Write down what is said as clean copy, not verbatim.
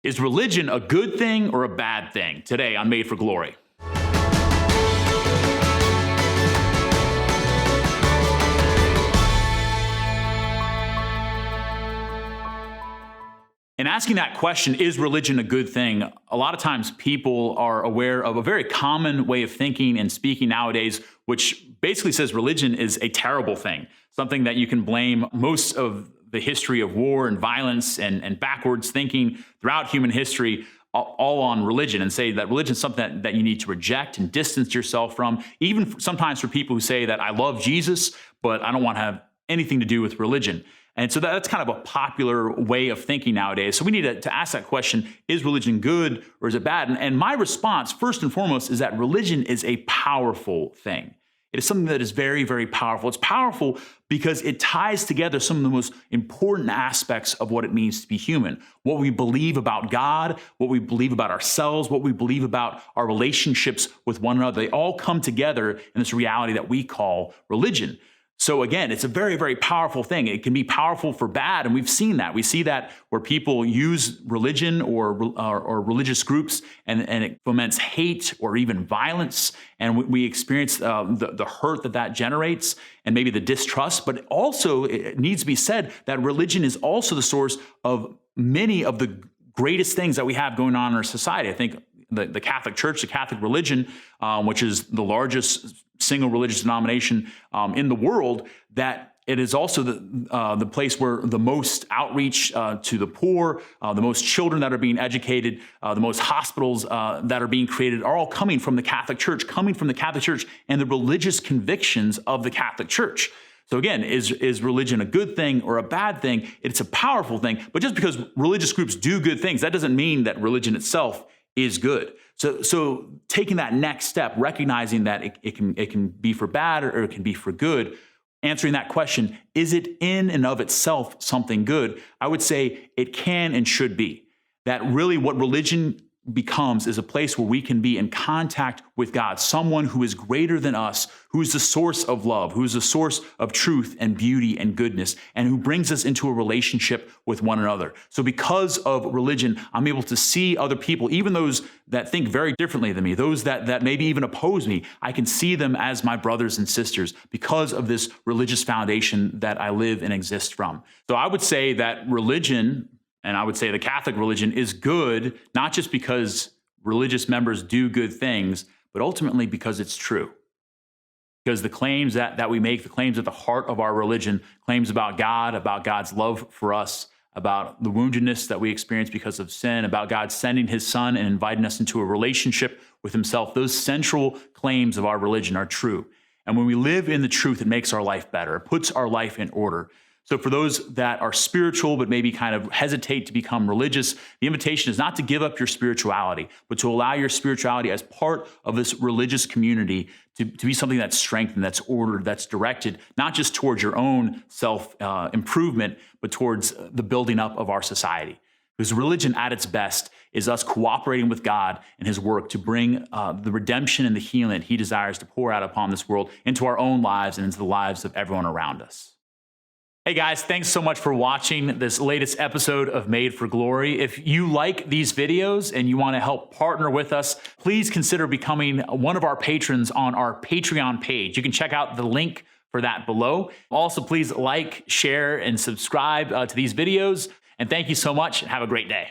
Is religion a good thing or a bad thing? Today on Made for Glory. In asking that question, is religion a good thing? A lot of times people are aware of a very common way of thinking and speaking nowadays, which basically says religion is a terrible thing, something that you can blame most of the history of war and violence and backwards thinking throughout human history all on religion, and say that religion is something that you need to reject and distance yourself from. Even sometimes for people who say that I love Jesus, but I don't want to have anything to do with religion. And so that's kind of a popular way of thinking nowadays. So we need to ask that question, is religion good or is it bad? And my response, first and foremost, is that religion is a powerful thing. It is something that is very, very powerful. It's powerful because it ties together some of the most important aspects of what it means to be human. What we believe about God, what we believe about ourselves, what we believe about our relationships with one another. They all come together in this reality that we call religion. So again, it's a very, very powerful thing. It can be powerful for bad, and we've seen that. We see that where people use religion or religious groups, and it foments hate or even violence, and we experience the hurt that generates, and maybe the distrust. But also, it needs to be said that religion is also the source of many of the greatest things that we have going on in our society. I think the Catholic Church, the Catholic religion, which is the largest single religious denomination in the world, that it is also the place where the most outreach to the poor, the most children that are being educated, the most hospitals that are being created are all coming from the Catholic Church, and the religious convictions of the Catholic Church. So again, is religion a good thing or a bad thing? It's a powerful thing, but just because religious groups do good things, that doesn't mean that religion itself is good. So taking that next step, recognizing that it can be for bad or it can be for good, answering that question, is it in and of itself something good? I would say it can and should be. That really what religion becomes is a place where we can be in contact with God, someone who is greater than us, who is the source of love, who is the source of truth and beauty and goodness, and who brings us into a relationship with one another. So because of religion, I'm able to see other people, even those that think very differently than me, those that maybe even oppose me. I can see them as my brothers and sisters because of this religious foundation that I live and exist from. So I would say that religion, and I would say the Catholic religion, is good, not just because religious members do good things, but ultimately because it's true. Because the claims that we make, the claims at the heart of our religion, claims about God, about God's love for us, about the woundedness that we experience because of sin, about God sending his son and inviting us into a relationship with himself, those central claims of our religion are true. And when we live in the truth, it makes our life better. It puts our life in order. So for those that are spiritual but maybe kind of hesitate to become religious, the invitation is not to give up your spirituality, but to allow your spirituality as part of this religious community to be something that's strengthened, that's ordered, that's directed, not just towards your own self-improvement, but towards the building up of our society. Because religion at its best is us cooperating with God and his work to bring the redemption and the healing he desires to pour out upon this world into our own lives and into the lives of everyone around us. Hey guys, thanks so much for watching this latest episode of Made for Glory. If you like these videos and you want to help partner with us, please consider becoming one of our patrons on our Patreon page. You can check out the link for that below. Also, please like, share, and subscribe to these videos. And thank you so much. Have a great day.